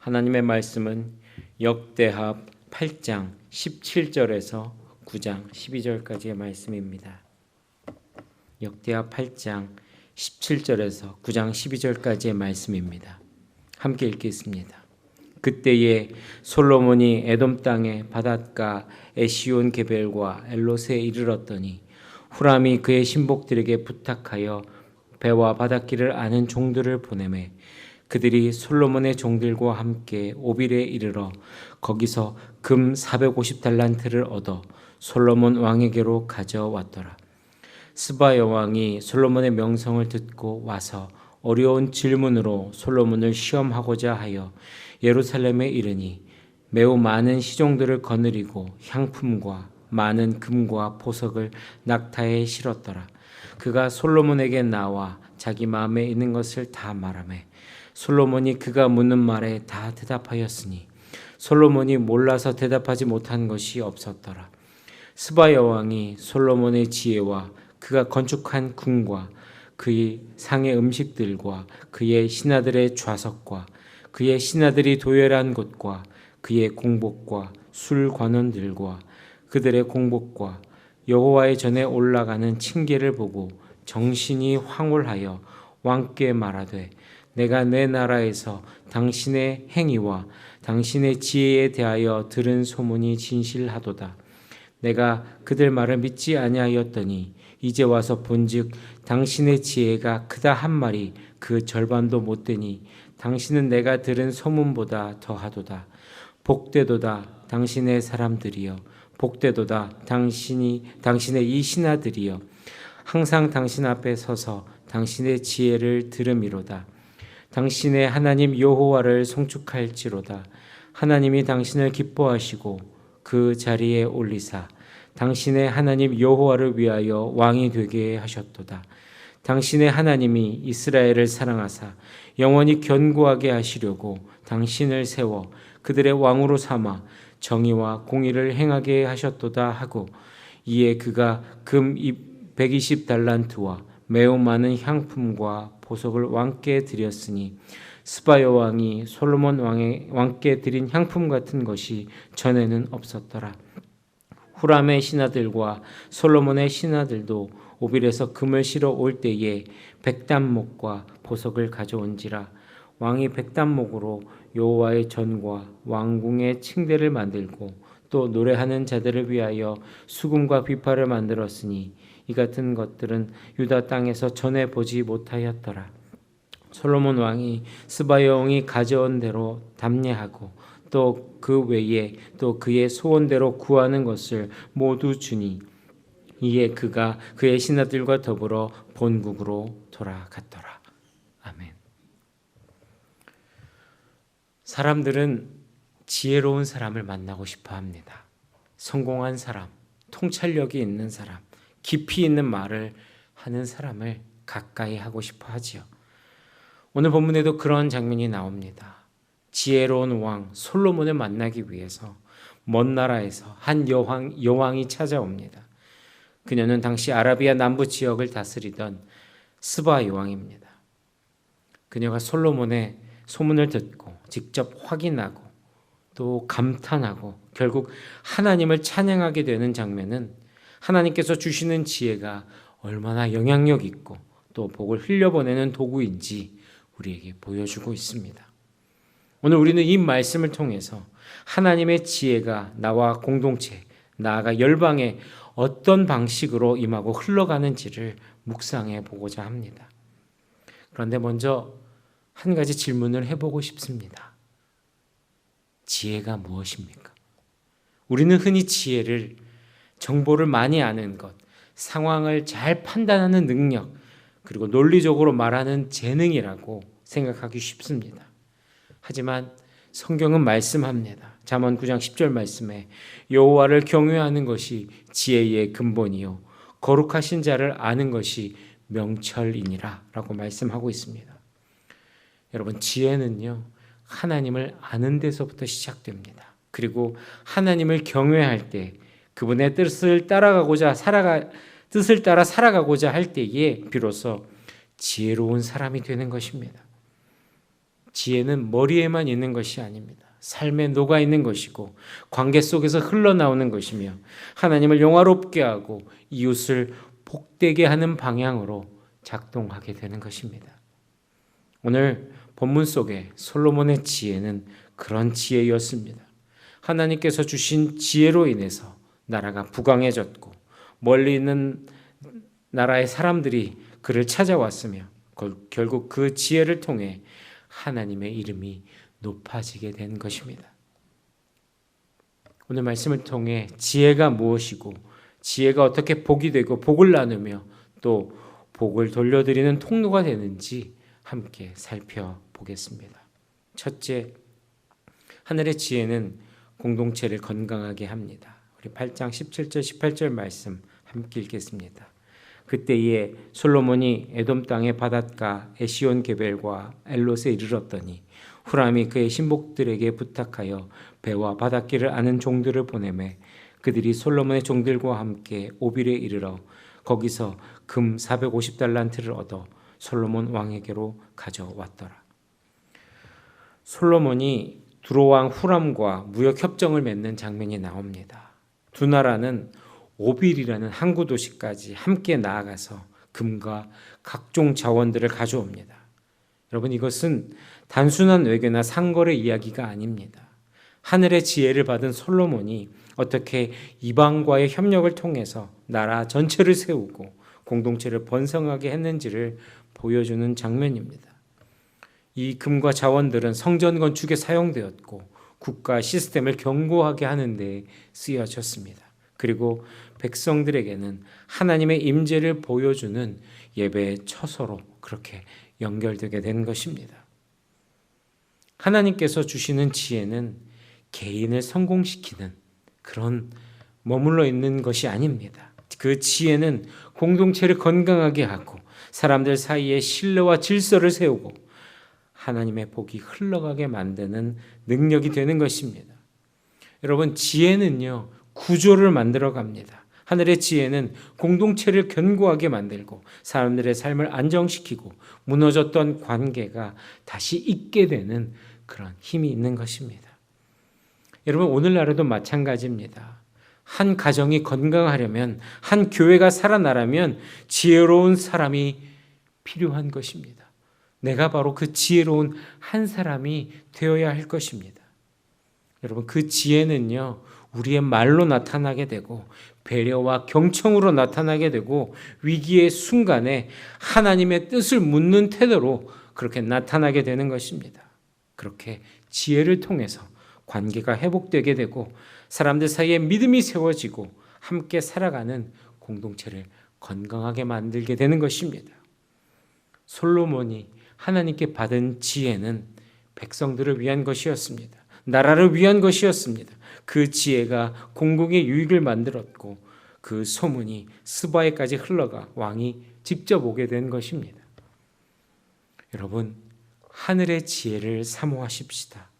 하나님의 말씀은 역대하 8장 17절에서 9장 12절까지의 말씀입니다. 역대하 8장 17절에서 9장 12절까지의 말씀입니다. 함께 읽겠습니다. 그때에 솔로몬이 에돔 땅의 바닷가 에시온 게벨과 엘롯에 이르렀더니 후람이 그의 신복들에게 부탁하여 배와 바닷길을 아는 종들을 보내매 그들이 솔로몬의 종들과 함께 오빌에 이르러 거기서 금 450달란트를 얻어 솔로몬 왕에게로 가져왔더라. 스바 여왕이 솔로몬의 명성을 듣고 와서 어려운 질문으로 솔로몬을 시험하고자 하여 예루살렘에 이르니 매우 많은 시종들을 거느리고 향품과 많은 금과 보석을 낙타에 실었더라. 그가 솔로몬에게 나와 자기 마음에 있는 것을 다 말하매 솔로몬이 그가 묻는 말에 다 대답하였으니 솔로몬이 몰라서 대답하지 못한 것이 없었더라. 스바 여왕이 솔로몬의 지혜와 그가 건축한 궁과 그의 상의 음식들과 그의 신하들의 좌석과 그의 신하들이 도열한 곳과 그의 공복과 술 관원들과 그들의 공복과 여호와의 전에 올라가는 층계를 보고 정신이 황홀하여 왕께 말하되 내가 내 나라에서 당신의 행위와 당신의 지혜에 대하여 들은 소문이 진실하도다. 내가 그들 말을 믿지 아니하였더니 이제 와서 본즉 당신의 지혜가 크다 한 말이 그 절반도 못 되니 당신은 내가 들은 소문보다 더하도다. 복되도다 당신의 사람들이여, 복되도다 당신의 이 신하들이여, 항상 당신 앞에 서서 당신의 지혜를 들음이로다. 당신의 하나님 여호와를 송축할지로다. 하나님이 당신을 기뻐하시고 그 자리에 올리사 당신의 하나님 여호와를 위하여 왕이 되게 하셨도다. 당신의 하나님이 이스라엘을 사랑하사 영원히 견고하게 하시려고 당신을 세워 그들의 왕으로 삼아 정의와 공의를 행하게 하셨도다 하고, 이에 그가 금 120달란트와 매우 많은 향품과 보석을 왕께 드렸으니 스바 여왕이 솔로몬 왕께 드린 향품 같은 것이 전에는 없었더라. 후람의 신하들과 솔로몬의 신하들도 오빌에서 금을 실어 올 때에 백단목과 보석을 가져온지라. 왕이 백단목으로 여호와의 전과 왕궁의 층대를 만들고 또 노래하는 자들을 위하여 수금과 비파를 만들었으니 이 같은 것들은 유다 땅에서 전에 보지 못하였더라. 솔로몬 왕이 스바 여왕이 가져온 대로 담례하고 또 그 외에 또 그의 소원대로 구하는 것을 모두 주니 이에 그가 그의 신하들과 더불어 본국으로 돌아갔더라. 아멘. 사람들은 지혜로운 사람을 만나고 싶어 합니다. 성공한 사람, 통찰력이 있는 사람, 깊이 있는 말을 하는 사람을 가까이 하고 싶어 하지요. 오늘 본문에도 그런 장면이 나옵니다. 지혜로운 왕 솔로몬을 만나기 위해서 먼 나라에서 한 여왕이 찾아옵니다. 그녀는 당시 아라비아 남부 지역을 다스리던 스바 여왕입니다. 그녀가 솔로몬의 소문을 듣고 직접 확인하고 또 감탄하고 결국 하나님을 찬양하게 되는 장면은 하나님께서 주시는 지혜가 얼마나 영향력 있고 또 복을 흘려보내는 도구인지 우리에게 보여주고 있습니다. 오늘 우리는 이 말씀을 통해서 하나님의 지혜가 나와 공동체, 나아가 열방에 어떤 방식으로 임하고 흘러가는지를 묵상해 보고자 합니다. 그런데 먼저 한 가지 질문을 해보고 싶습니다. 지혜가 무엇입니까? 우리는 흔히 지혜를 정보를 많이 아는 것, 상황을 잘 판단하는 능력, 그리고 논리적으로 말하는 재능이라고 생각하기 쉽습니다. 하지만 성경은 말씀합니다. 잠언 9장 10절 말씀에 여호와를 경외하는 것이 지혜의 근본이요 거룩하신 자를 아는 것이 명철이니라 라고 말씀하고 있습니다. 여러분, 지혜는요 하나님을 아는 데서부터 시작됩니다. 그리고 하나님을 경외할 때 그분의 뜻을 따라 살아가고자 할 때에 비로소 지혜로운 사람이 되는 것입니다. 지혜는 머리에만 있는 것이 아닙니다. 삶에 녹아 있는 것이고 관계 속에서 흘러나오는 것이며 하나님을 영화롭게 하고 이웃을 복되게 하는 방향으로 작동하게 되는 것입니다. 오늘 본문 속에 솔로몬의 지혜는 그런 지혜였습니다. 하나님께서 주신 지혜로 인해서 나라가 부강해졌고 멀리 있는 나라의 사람들이 그를 찾아왔으며 결국 그 지혜를 통해 하나님의 이름이 높아지게 된 것입니다. 오늘 말씀을 통해 지혜가 무엇이고 지혜가 어떻게 복이 되고 복을 나누며 또 복을 돌려드리는 통로가 되는지 함께 살펴보겠습니다. 첫째, 하늘의 지혜는 공동체를 건강하게 합니다. 우리 8장 17절 18절 말씀 함께 읽겠습니다. 그때에 솔로몬이 에돔 땅의 바닷가 에시온 게벨과 엘롯에 이르렀더니 후람이 그의 신복들에게 부탁하여 배와 바닷길을 아는 종들을 보내매 그들이 솔로몬의 종들과 함께 오빌에 이르러 거기서 금 450달란트를 얻어 솔로몬 왕에게로 가져왔더라. 솔로몬이 두로왕 후람과 무역 협정을 맺는 장면이 나옵니다. 두 나라는 오빌이라는 항구 도시까지 함께 나아가서 금과 각종 자원들을 가져옵니다. 여러분, 이것은 단순한 외교나 상거래 이야기가 아닙니다. 하늘의 지혜를 받은 솔로몬이 어떻게 이방과의 협력을 통해서 나라 전체를 세우고 공동체를 번성하게 했는지를 보여주는 장면입니다. 이 금과 자원들은 성전 건축에 사용되었고 국가 시스템을 견고하게 하는 데 쓰여졌습니다. 그리고 백성들에게는 하나님의 임재를 보여주는 예배의 처소로 그렇게 연결되게 된 것입니다. 하나님께서 주시는 지혜는 개인을 성공시키는 그런 머물러 있는 것이 아닙니다. 그 지혜는 공동체를 건강하게 하고 사람들 사이에 신뢰와 질서를 세우고 하나님의 복이 흘러가게 만드는 능력이 되는 것입니다. 여러분, 지혜는요, 구조를 만들어 갑니다. 하늘의 지혜는 공동체를 견고하게 만들고 사람들의 삶을 안정시키고 무너졌던 관계가 다시 있게 되는 그런 힘이 있는 것입니다. 여러분, 오늘날에도 마찬가지입니다. 한 가정이 건강하려면, 한 교회가 살아나려면 지혜로운 사람이 필요한 것입니다. 내가 바로 그 지혜로운 한 사람이 되어야 할 것입니다. 여러분, 그 지혜는요, 우리의 말로 나타나게 되고 배려와 경청으로 나타나게 되고 위기의 순간에 하나님의 뜻을 묻는 태도로 그렇게 나타나게 되는 것입니다. 그렇게 지혜를 통해서 관계가 회복되게 되고 사람들 사이에 믿음이 세워지고 함께 살아가는 공동체를 건강하게 만들게 되는 것입니다. 솔로몬이 하나님께 받은 지혜는 백성들을 위한 것이었습니다. 나라를 위한 것이었습니다. 그 지혜가 공공의 유익을 만들었고 그 소문이 스바에까지 흘러가 왕이 직접 오게 된 것입니다. 여러분, 하늘의 지혜를 사모하십시다.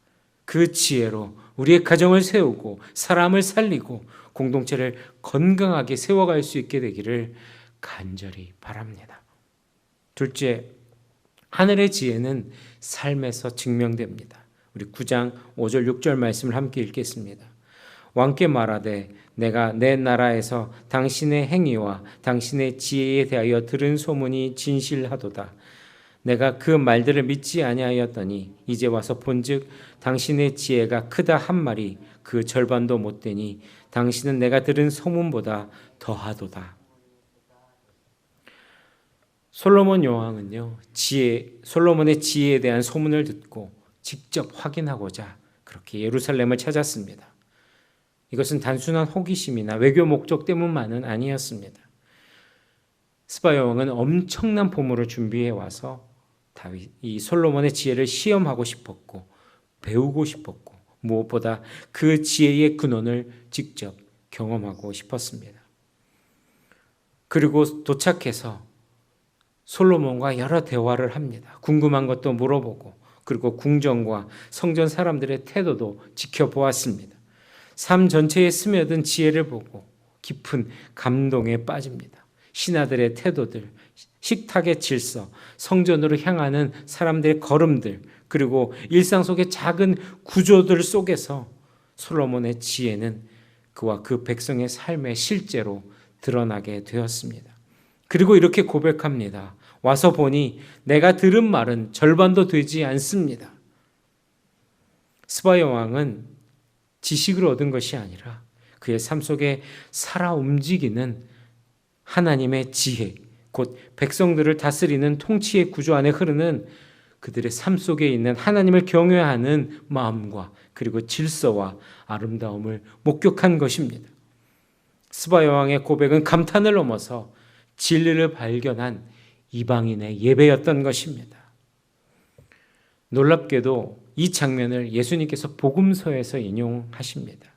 그 지혜로 우리의 가정을 세우고 사람을 살리고 공동체를 건강하게 세워갈 수 있게 되기를 간절히 바랍니다. 둘째, 하늘의 지혜는 삶에서 증명됩니다. 우리 9장 5절 6절 말씀을 함께 읽겠습니다. 왕께 말하되 내가 내 나라에서 당신의 행위와 당신의 지혜에 대하여 들은 소문이 진실하도다. 내가 그 말들을 믿지 아니하였더니 이제 와서 본즉 당신의 지혜가 크다 한 말이 그 절반도 못 되니 당신은 내가 들은 소문보다 더하도다. 솔로몬 여왕은요, 솔로몬의 지혜에 대한 소문을 듣고 직접 확인하고자 그렇게 예루살렘을 찾았습니다. 이것은 단순한 호기심이나 외교 목적 때문만은 아니었습니다. 스바 여왕은 엄청난 보물을 준비해 와서 이 솔로몬의 지혜를 시험하고 싶었고 배우고 싶었고 무엇보다 그 지혜의 근원을 직접 경험하고 싶었습니다. 그리고 도착해서 솔로몬과 여러 대화를 합니다. 궁금한 것도 물어보고 그리고 궁정과 성전 사람들의 태도도 지켜보았습니다. 삶 전체에 스며든 지혜를 보고 깊은 감동에 빠집니다. 신하들의 태도들, 식탁의 질서, 성전으로 향하는 사람들의 걸음들, 그리고 일상 속의 작은 구조들 속에서 솔로몬의 지혜는 그와 그 백성의 삶에 실제로 드러나게 되었습니다. 그리고 이렇게 고백합니다. 와서 보니 내가 들은 말은 절반도 되지 않습니다. 스바야 왕은 지식을 얻은 것이 아니라 그의 삶 속에 살아 움직이는 하나님의 지혜, 곧 백성들을 다스리는 통치의 구조 안에 흐르는 그들의 삶 속에 있는 하나님을 경외하는 마음과 그리고 질서와 아름다움을 목격한 것입니다. 스바야 왕의 고백은 감탄을 넘어서 진리를 발견한 이방인의 예배였던 것입니다. 놀랍게도 이 장면을 예수님께서 복음서에서 인용하십니다.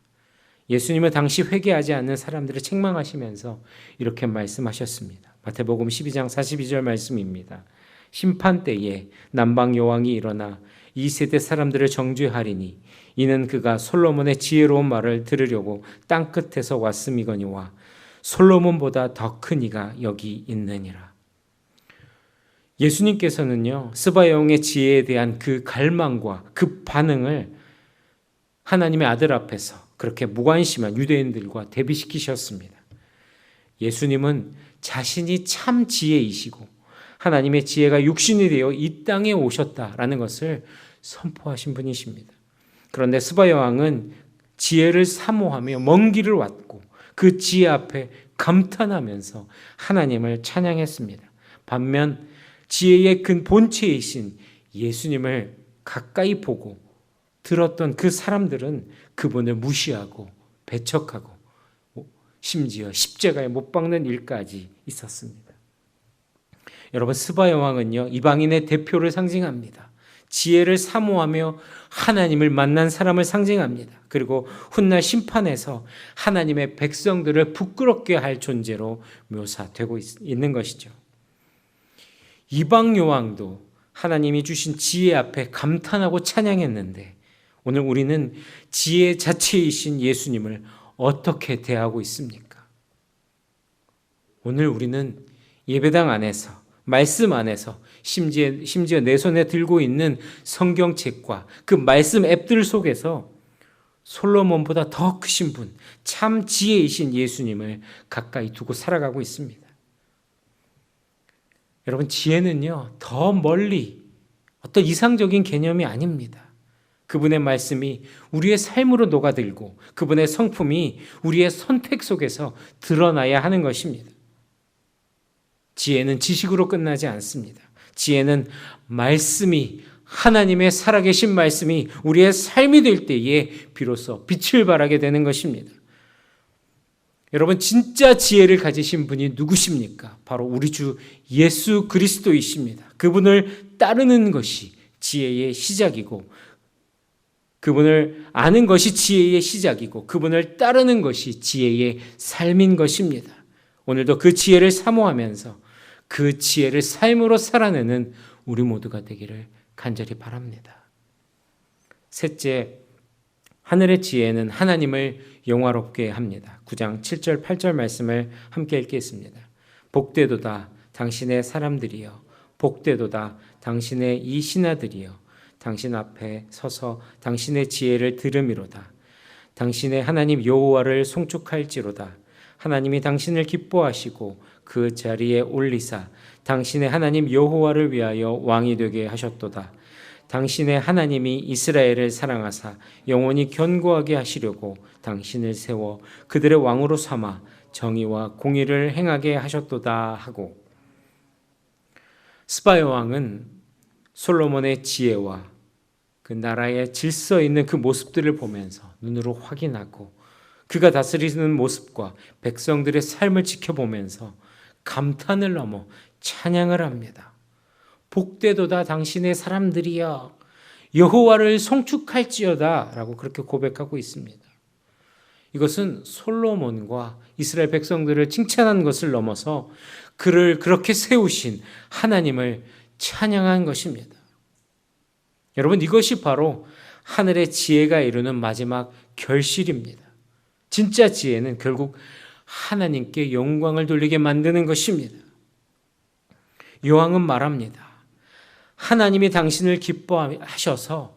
예수님은 당시 회개하지 않는 사람들을 책망하시면서 이렇게 말씀하셨습니다. 마태복음 12장 42절 말씀입니다. 심판 때에 남방 여왕이 일어나 이 세대 사람들을 정죄하리니 이는 그가 솔로몬의 지혜로운 말을 들으려고 땅 끝에서 왔음이거니와 솔로몬보다 더 큰 이가 여기 있느니라. 예수님께서는요, 스바야 왕의 지혜에 대한 그 갈망과 그 반응을 하나님의 아들 앞에서 그렇게 무관심한 유대인들과 대비시키셨습니다. 예수님은 자신이 참 지혜이시고 하나님의 지혜가 육신이 되어 이 땅에 오셨다라는 것을 선포하신 분이십니다. 그런데 스바야 왕은 지혜를 사모하며 먼 길을 왔고 그 지혜 앞에 감탄하면서 하나님을 찬양했습니다. 반면 지혜의 근 본체이신 예수님을 가까이 보고 들었던 그 사람들은 그분을 무시하고 배척하고 심지어 십자가에 못 박는 일까지 있었습니다. 여러분, 스바야 왕은요, 이방인의 대표를 상징합니다. 지혜를 사모하며 하나님을 만난 사람을 상징합니다. 그리고 훗날 심판에서 하나님의 백성들을 부끄럽게 할 존재로 묘사되고 있는 것이죠. 이방 여왕도 하나님이 주신 지혜 앞에 감탄하고 찬양했는데 오늘 우리는 지혜 자체이신 예수님을 어떻게 대하고 있습니까? 오늘 우리는 예배당 안에서, 말씀 안에서, 심지어 내 손에 들고 있는 성경책과 그 말씀 앱들 속에서 솔로몬보다 더 크신 분, 참 지혜이신 예수님을 가까이 두고 살아가고 있습니다. 여러분, 지혜는요, 더 멀리 어떤 이상적인 개념이 아닙니다. 그분의 말씀이 우리의 삶으로 녹아들고 그분의 성품이 우리의 선택 속에서 드러나야 하는 것입니다. 지혜는 지식으로 끝나지 않습니다. 지혜는 말씀이, 하나님의 살아계신 말씀이 우리의 삶이 될 때에 비로소 빛을 발하게 되는 것입니다. 여러분, 진짜 지혜를 가지신 분이 누구십니까? 바로 우리 주 예수 그리스도이십니다. 그분을 따르는 것이 지혜의 시작이고, 그분을 아는 것이 지혜의 시작이고, 그분을 따르는 것이 지혜의 삶인 것입니다. 오늘도 그 지혜를 사모하면서 그 지혜를 삶으로 살아내는 우리 모두가 되기를 간절히 바랍니다. 셋째, 하늘의 지혜는 하나님을 영화롭게 합니다. 9장 7절 8절 말씀을 함께 읽겠습니다. 복되도다 당신의 사람들이여, 복되도다 당신의 이 신하들이여, 당신 앞에 서서 당신의 지혜를 들음이로다. 당신의 하나님 여호와를 송축할지로다. 하나님이 당신을 기뻐하시고 그 자리에 올리사 당신의 하나님 여호와를 위하여 왕이 되게 하셨도다. 당신의 하나님이 이스라엘을 사랑하사 영원히 견고하게 하시려고 당신을 세워 그들의 왕으로 삼아 정의와 공의를 행하게 하셨도다 하고, 스바야 왕은 솔로몬의 지혜와 그 나라의 질서 있는 그 모습들을 보면서 눈으로 확인하고 그가 다스리는 모습과 백성들의 삶을 지켜보면서 감탄을 넘어 찬양을 합니다. 복되도다 당신의 사람들이여, 여호와를 송축할지어다 라고 그렇게 고백하고 있습니다. 이것은 솔로몬과 이스라엘 백성들을 칭찬한 것을 넘어서 그를 그렇게 세우신 하나님을 찬양한 것입니다. 여러분, 이것이 바로 하늘의 지혜가 이루는 마지막 결실입니다. 진짜 지혜는 결국 하나님께 영광을 돌리게 만드는 것입니다. 여왕은 말합니다. 하나님이 당신을 기뻐하셔서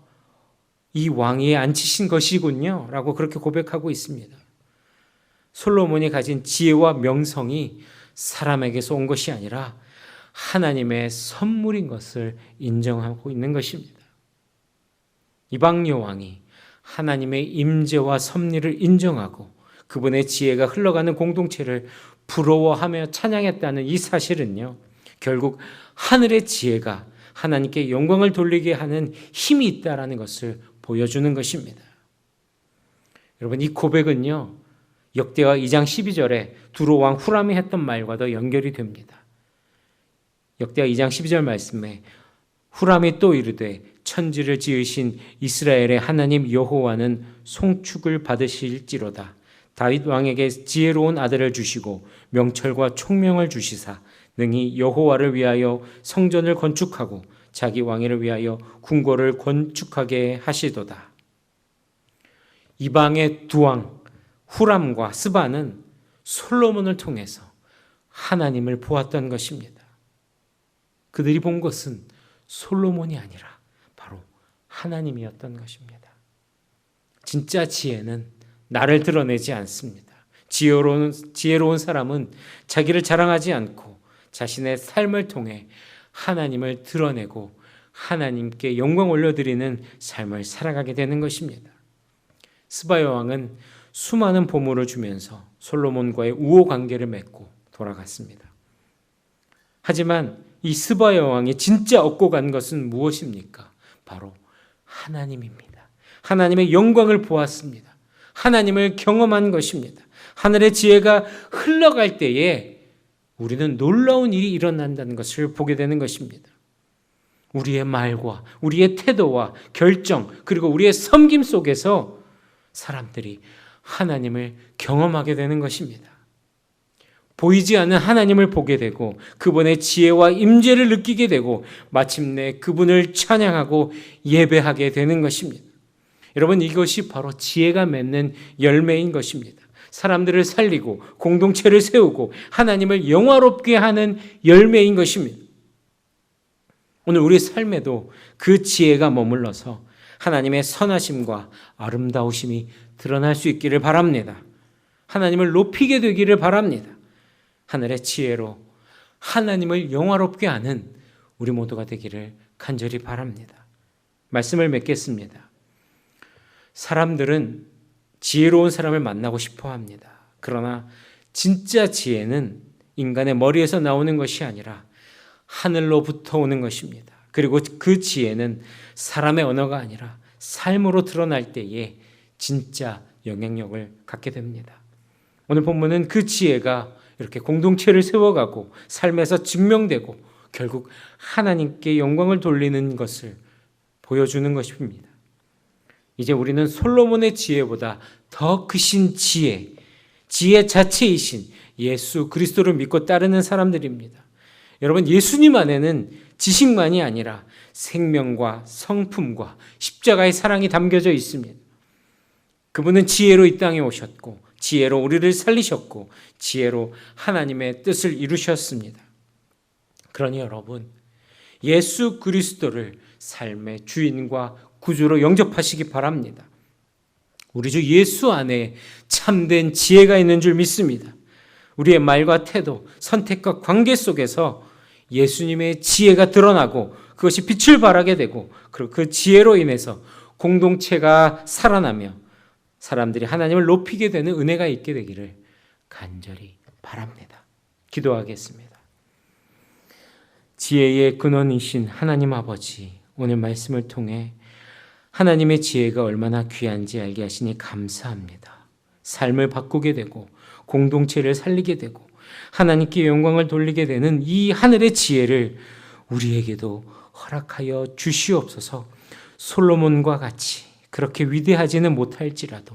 이 왕위에 앉히신 것이군요 라고 그렇게 고백하고 있습니다. 솔로몬이 가진 지혜와 명성이 사람에게서 온 것이 아니라 하나님의 선물인 것을 인정하고 있는 것입니다. 이방 여왕이 하나님의 임재와 섭리를 인정하고 그분의 지혜가 흘러가는 공동체를 부러워하며 찬양했다는 이 사실은요, 결국 하늘의 지혜가 하나님께 영광을 돌리게 하는 힘이 있다라는 것을 보여주는 것입니다. 여러분, 이 고백은요, 역대하 2장 12절에 두로 왕 후람이 했던 말과도 연결이 됩니다. 역대하 2장 12절 말씀에 후람이 또 이르되 천지를 지으신 이스라엘의 하나님 여호와는 송축을 받으실지로다. 다윗 왕에게 지혜로운 아들을 주시고 명철과 총명을 주시사 능히 여호와를 위하여 성전을 건축하고 자기 왕위를 위하여 궁궐을 건축하게 하시도다. 이방의 두 왕 후람과 스바는 솔로몬을 통해서 하나님을 보았던 것입니다. 그들이 본 것은 솔로몬이 아니라 바로 하나님이었던 것입니다. 진짜 지혜는 나를 드러내지 않습니다. 지혜로운 사람은 자기를 자랑하지 않고 자신의 삶을 통해 하나님을 드러내고 하나님께 영광 올려드리는 삶을 살아가게 되는 것입니다. 스바 여왕은 수많은 보물을 주면서 솔로몬과의 우호 관계를 맺고 돌아갔습니다. 하지만 이 스바 여왕이 진짜 얻고 간 것은 무엇입니까? 바로 하나님입니다. 하나님의 영광을 보았습니다. 하나님을 경험한 것입니다. 하늘의 지혜가 흘러갈 때에 우리는 놀라운 일이 일어난다는 것을 보게 되는 것입니다. 우리의 말과 우리의 태도와 결정 그리고 우리의 섬김 속에서 사람들이 하나님을 경험하게 되는 것입니다. 보이지 않는 하나님을 보게 되고 그분의 지혜와 임재를 느끼게 되고 마침내 그분을 찬양하고 예배하게 되는 것입니다. 여러분, 이것이 바로 지혜가 맺는 열매인 것입니다. 사람들을 살리고 공동체를 세우고 하나님을 영화롭게 하는 열매인 것입니다. 오늘 우리 삶에도 그 지혜가 머물러서 하나님의 선하심과 아름다우심이 드러날 수 있기를 바랍니다. 하나님을 높이게 되기를 바랍니다. 하늘의 지혜로 하나님을 영화롭게 하는 우리 모두가 되기를 간절히 바랍니다. 말씀을 맺겠습니다. 사람들은 지혜로운 사람을 만나고 싶어 합니다. 그러나 진짜 지혜는 인간의 머리에서 나오는 것이 아니라 하늘로부터 오는 것입니다. 그리고 그 지혜는 사람의 언어가 아니라 삶으로 드러날 때에 진짜 영향력을 갖게 됩니다. 오늘 본문은 그 지혜가 이렇게 공동체를 세워가고 삶에서 증명되고 결국 하나님께 영광을 돌리는 것을 보여주는 것입니다. 이제 우리는 솔로몬의 지혜보다 더 크신 지혜 자체이신 예수 그리스도를 믿고 따르는 사람들입니다. 여러분, 예수님 안에는 지식만이 아니라 생명과 성품과 십자가의 사랑이 담겨져 있습니다. 그분은 지혜로 이 땅에 오셨고 지혜로 우리를 살리셨고 지혜로 하나님의 뜻을 이루셨습니다. 그러니 여러분, 예수 그리스도를 삶의 주인과 구주로 영접하시기 바랍니다. 우리 주 예수 안에 참된 지혜가 있는 줄 믿습니다. 우리의 말과 태도, 선택과 관계 속에서 예수님의 지혜가 드러나고 그것이 빛을 발하게 되고 그리고 그 지혜로 인해서 공동체가 살아나며 사람들이 하나님을 높이게 되는 은혜가 있게 되기를 간절히 바랍니다. 기도하겠습니다. 지혜의 근원이신 하나님 아버지, 오늘 말씀을 통해 하나님의 지혜가 얼마나 귀한지 알게 하시니 감사합니다. 삶을 바꾸게 되고 공동체를 살리게 되고 하나님께 영광을 돌리게 되는 이 하늘의 지혜를 우리에게도 허락하여 주시옵소서. 솔로몬과 같이 그렇게 위대하지는 못할지라도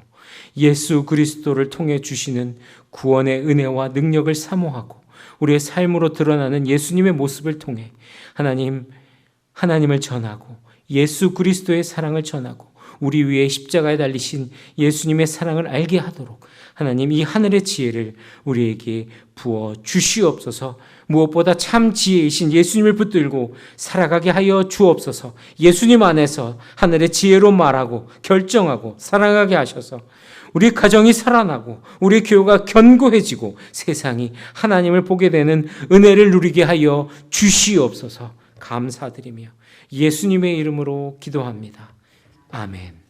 예수 그리스도를 통해 주시는 구원의 은혜와 능력을 사모하고 우리의 삶으로 드러나는 예수님의 모습을 통해 하나님을 전하고 예수 그리스도의 사랑을 전하고 우리 위에 십자가에 달리신 예수님의 사랑을 알게 하도록 하나님 이 하늘의 지혜를 우리에게 부어 주시옵소서. 무엇보다 참 지혜이신 예수님을 붙들고 살아가게 하여 주옵소서. 예수님 안에서 하늘의 지혜로 말하고 결정하고 사랑하게 하셔서 우리 가정이 살아나고 우리 교회가 견고해지고 세상이 하나님을 보게 되는 은혜를 누리게 하여 주시옵소서. 감사드리며 예수님의 이름으로 기도합니다. 아멘.